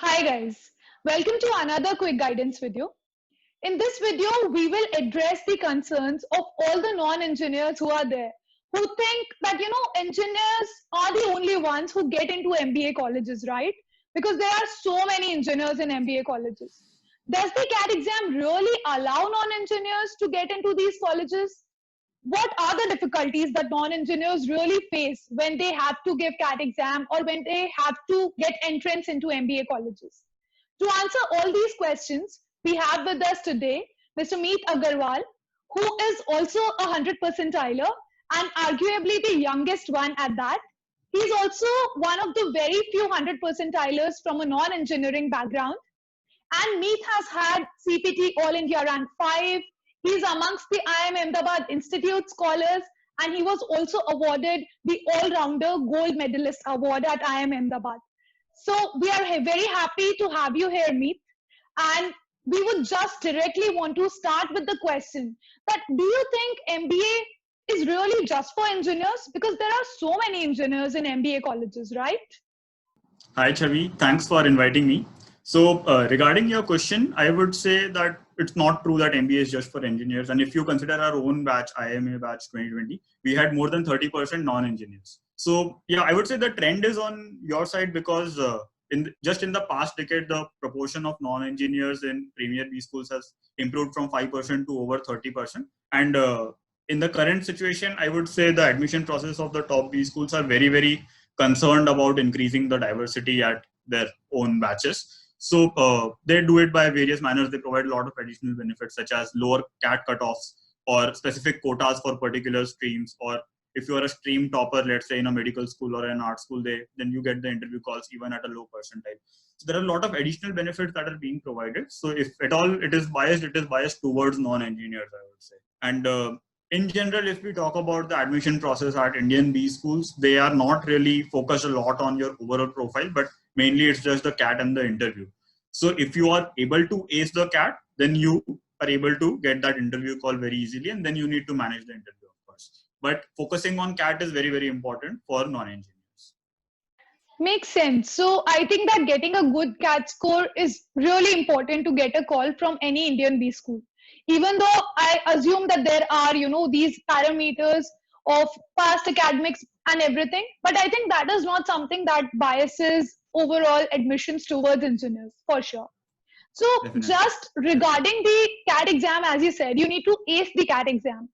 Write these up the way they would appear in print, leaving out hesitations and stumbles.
Hi guys, welcome to another quick guidance video. In this video, we will address the concerns of all the non-engineers who are there, who think that, engineers are the only ones who get into MBA colleges, right? Because there are so many engineers in MBA colleges. Does the CAT exam really allow non-engineers to get into these colleges? What are the difficulties that non-engineers really face when they have to give CAT exam or when they have to get entrance into MBA colleges? To answer all these questions, we have with us today Mr. Meet Agarwal, who is also a 100 percentiler and arguably the youngest one at that. He's also one of the very few 100 percentilers from a non-engineering background. And Meet has had CPT All India Rank 5. He's amongst the IIM Ahmedabad Institute scholars, and he was also awarded the All-Rounder Gold Medalist Award at IIM Ahmedabad. So we are very happy to have you here, Meet. And we would just directly want to start with the question that do you think MBA is really just for engineers? Because there are so many engineers in MBA colleges, right? Hi, Chavi. Thanks for inviting me. So regarding your question, I would say that it's not true that MBA is just for engineers. And if you consider our own batch, IMA batch 2020, we had more than 30% non-engineers. So yeah, I would say the trend is on your side because just in the past decade, the proportion of non-engineers in Premier B schools has improved from 5% to over 30%. And in the current situation, I would say the admission process of the top B schools are very, very concerned about increasing the diversity at their own batches. So they do it by various manners. They provide a lot of additional benefits such as lower CAT cutoffs or specific quotas for particular streams. Or if you are a stream topper, let's say in a medical school or an art school, then you get the interview calls even at a low percentile. So there are a lot of additional benefits that are being provided. So if at all it is biased towards non-engineers, I would say. And in general, if we talk about the admission process at Indian B schools, they are not really focused a lot on your overall profile, but mainly it's just the CAT and the interview. So if you are able to ace the CAT, then you are able to get that interview call very easily, and then you need to manage the interview, of course. But focusing on CAT is very, very important for non-engineers. Makes sense. So I think that getting a good CAT score is really important to get a call from any Indian B school. Even though I assume that there are, these parameters of past academics and everything, but I think that is not something that biases overall admissions towards engineers for sure. So Definitely. just regarding the CAT exam, as you said, you need to ace the CAT exam.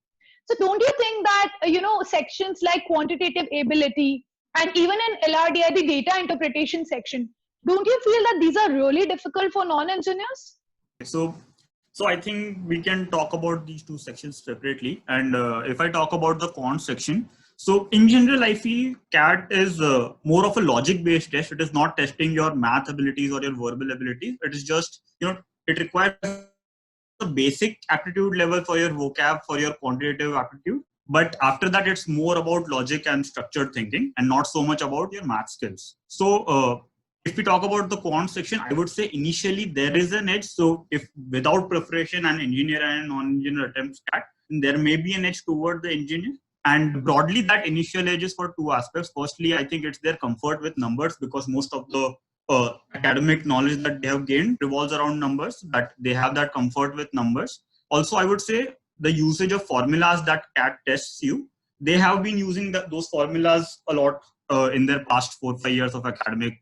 So don't you think that, sections like quantitative ability and even in LRDI, the data interpretation section, don't you feel that these are really difficult for non-engineers? So I think we can talk about these two sections separately. And if I talk about the quant section, so in general, I feel CAT is more of a logic-based test. It is not testing your math abilities or your verbal abilities. It is just, it requires a basic aptitude level for your vocab, for your quantitative aptitude. But after that, it's more about logic and structured thinking and not so much about your math skills. So if we talk about the quant section, I would say initially there is an edge. So if without preparation an engineer and non-engineer attempts CAT, there may be an edge toward the engineer. And broadly, that initial edge is for two aspects. Firstly, I think it's their comfort with numbers because most of the academic knowledge that they have gained revolves around numbers, that they have that comfort with numbers. Also, I would say the usage of formulas that CAT tests you, they have been using those formulas a lot in their past 4-5 years of academic,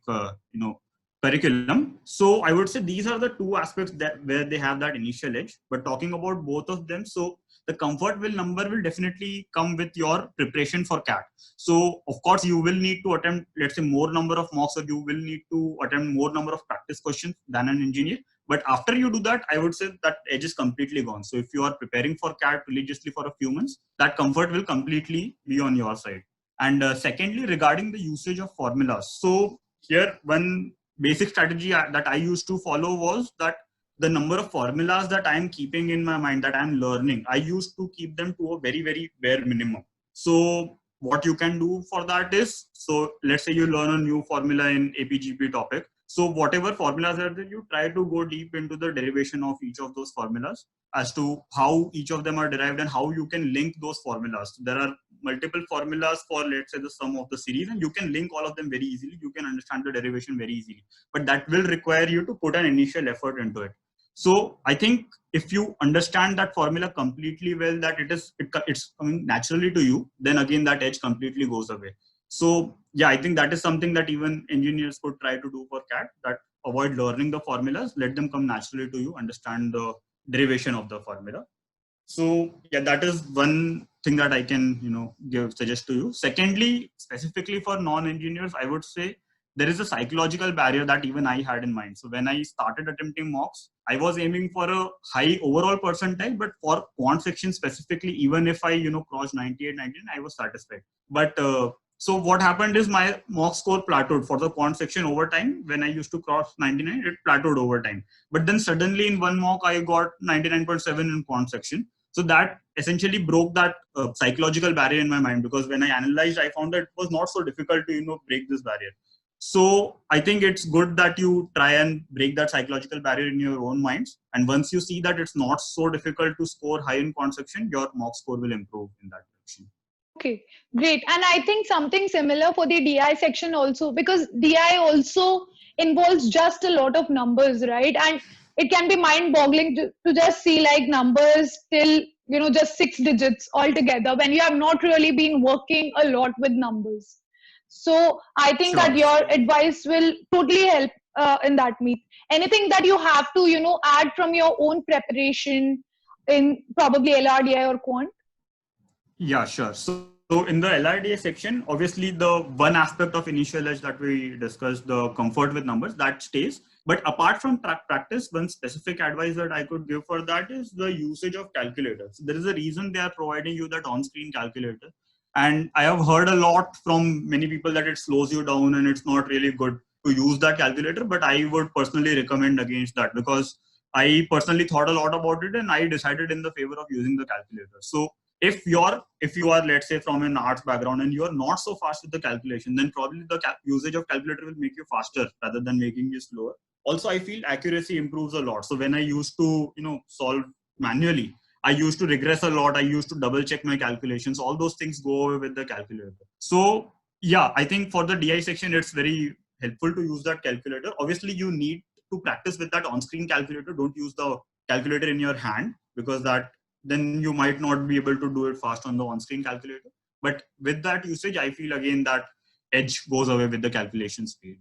curriculum. So I would say these are the two aspects that where they have that initial edge. But talking about both of them, so the comfort will number will definitely come with your preparation for CAT. So of course you will need to attempt, let's say, more number of mocks, or you will need to attempt more number of practice questions than an engineer. But after you do that, I would say that edge is completely gone. So if you are preparing for CAT religiously for a few months, that comfort will completely be on your side. And secondly, regarding the usage of formulas. So here, one basic strategy that I used to follow was that the number of formulas that I'm keeping in my mind, that I'm learning, I used to keep them to a very, very bare minimum. So what you can do for that is, so let's say you learn a new formula in APGP topic. So whatever formulas are there, you try to go deep into the derivation of each of those formulas as to how each of them are derived and how you can link those formulas. There are multiple formulas for, let's say, the sum of the series, and you can link all of them very easily. You can understand the derivation very easily, but that will require you to put an initial effort into it. So I think if you understand that formula completely well, that it's coming naturally to you, then again that edge completely goes away. So yeah, I think that is something that even engineers could try to do for CAT, that avoid learning the formulas, let them come naturally to you, understand the derivation of the formula. So yeah, that is one thing that I can, suggest to you. Secondly, specifically for non-engineers, I would say there is a psychological barrier that even I had in mind. So when I started attempting mocks, I was aiming for a high overall percentile, but for quant section specifically, even if I, crossed 98, 99, I was satisfied. But so what happened is my mock score plateaued for the quant section over time. When I used to cross 99, it plateaued over time. But then suddenly in one mock, I got 99.7 in quant section. So that essentially broke that psychological barrier in my mind, because when I analyzed, I found that it was not so difficult to, break this barrier. So I think it's good that you try and break that psychological barrier in your own minds. And once you see that it's not so difficult to score high in quant section, your mock score will improve in that direction. Okay, great. And I think something similar for the DI section also, because DI also involves just a lot of numbers, right? And it can be mind boggling to just see like numbers till, just 6 digits altogether when you have not really been working a lot with numbers. So I think that Sure. your advice will totally help in that meet. Anything that you have to, add from your own preparation in probably LRDI or quant? Yeah, sure. So in the LRDA section, obviously the one aspect of initial edge that we discussed, the comfort with numbers, that stays. But apart from practice, one specific advice that I could give for that is the usage of calculators. There is a reason they are providing you that on-screen calculator. And I have heard a lot from many people that it slows you down and it's not really good to use that calculator. But I would personally recommend against that, because I personally thought a lot about it and I decided in the favor of using the calculator. So if you are, let's say, from an arts background and you are not so fast with the calculation, then probably the usage of calculator will make you faster rather than making you slower. Also, I feel accuracy improves a lot. So when I used to solve manually, I used to regress a lot. I used to double check my calculations. All those things go away with the calculator. So yeah, I think for the DI section, it's very helpful to use that calculator. Obviously, you need to practice with that on-screen calculator. Don't use the calculator in your hand, because then you might not be able to do it fast on the on-screen calculator. But with that usage, I feel again that edge goes away with the calculation speed.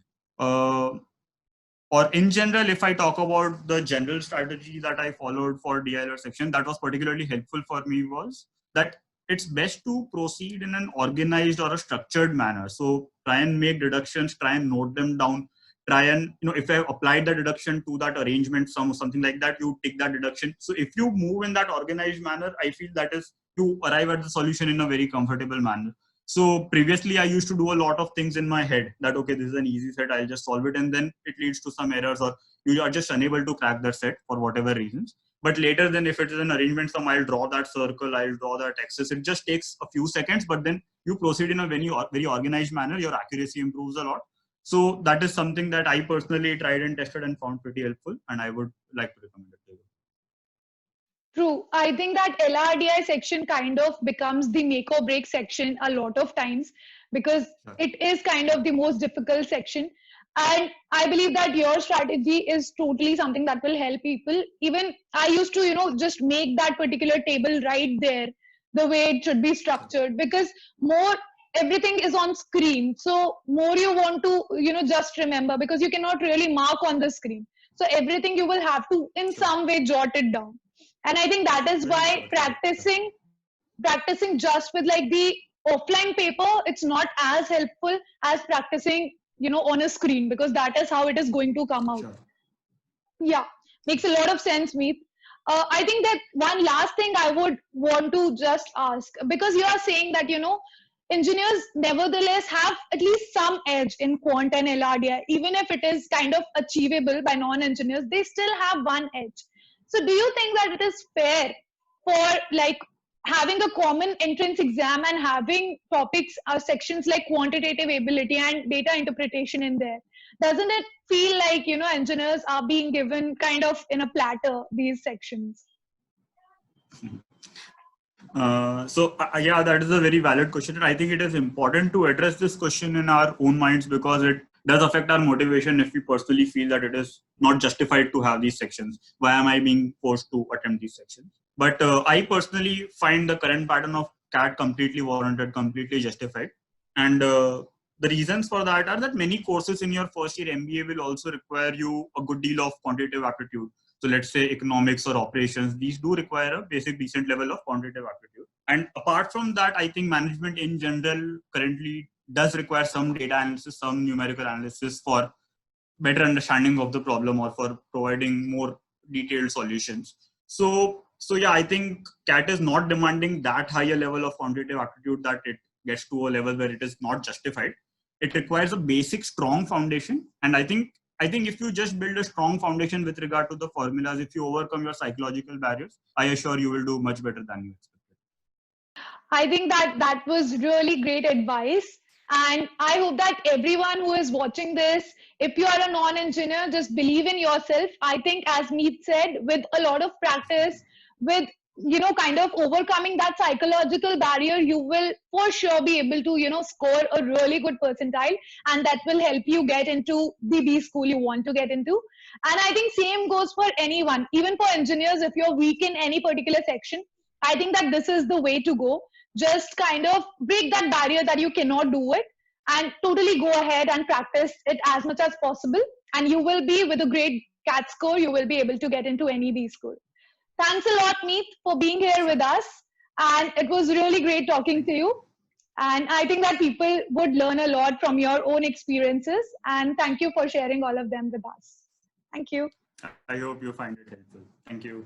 Or in general, if I talk about the general strategy that I followed for DILR section, that was particularly helpful for me, was that it's best to proceed in an organized or a structured manner. So try and make deductions, try and note them down, try and, if I applied the deduction to that arrangement, something like that, you take that deduction. So if you move in that organized manner, I feel that is to arrive at the solution in a very comfortable manner. So previously I used to do a lot of things in my head that, okay, this is an easy set, I'll just solve it. And then it leads to some errors, or you are just unable to crack that set for whatever reasons. But later, then if it is an arrangement sum, I'll draw that circle, I'll draw that axis. It just takes a few seconds, but then you proceed in a very organized manner. Your accuracy improves a lot. So that is something that I personally tried and tested and found pretty helpful. And I would like to recommend it to you. True. I think that LRDI section kind of becomes the make or break section a lot of times, because Sure. it is kind of the most difficult section. And I believe that your strategy is totally something that will help people. Even I used to, just make that particular table right there, the way it should be structured, because more everything is on screen. So more you want to, just remember, because you cannot really mark on the screen. So everything you will have to in Sure. some way jot it down. And I think that is Very why important. practicing just with like the offline paper, it's not as helpful as practicing, on a screen, because that is how it is going to come out. Sure. Yeah, makes a lot of sense, Meet. I think that one last thing I would want to just ask, because you are saying that, engineers nevertheless have at least some edge in quant and LRDI, even if it is kind of achievable by non-engineers, they still have one edge. So do you think that it is fair for like having a common entrance exam and having topics sections like quantitative ability and data interpretation in there? Doesn't it feel like, engineers are being given kind of in a platter, these sections? Yeah, that is a very valid question, and I think it is important to address this question in our own minds because it does affect our motivation if we personally feel that it is not justified to have these sections. Why am I being forced to attempt these sections? But I personally find the current pattern of CAT completely warranted, completely justified, and the reasons for that are that many courses in your first year MBA will also require you a good deal of quantitative aptitude. So let's say economics or operations, these do require a basic decent level of quantitative aptitude. And apart from that, I think management in general currently does require some data analysis, some numerical analysis for better understanding of the problem or for providing more detailed solutions. So yeah, I think CAT is not demanding that higher level of quantitative aptitude that it gets to a level where it is not justified. It requires a basic strong foundation, and I think if you just build a strong foundation with regard to the formulas, if you overcome your psychological barriers, I assure you will do much better than you expected. I think that was really great advice. And I hope that everyone who is watching this, if you are a non-engineer, just believe in yourself. I think, as Meet said, with a lot of practice, with kind of overcoming that psychological barrier, you will for sure be able to, score a really good percentile, and that will help you get into the B school you want to get into. And I think same goes for anyone, even for engineers. If you're weak in any particular section, I think that this is the way to go. Just kind of break that barrier that you cannot do it, and totally go ahead and practice it as much as possible. And you will be, with a great CAT score, you will be able to get into any B school. Thanks a lot, Meet, for being here with us. And it was really great talking to you. And I think that people would learn a lot from your own experiences. And thank you for sharing all of them with us. Thank you. I hope you find it helpful. Thank you.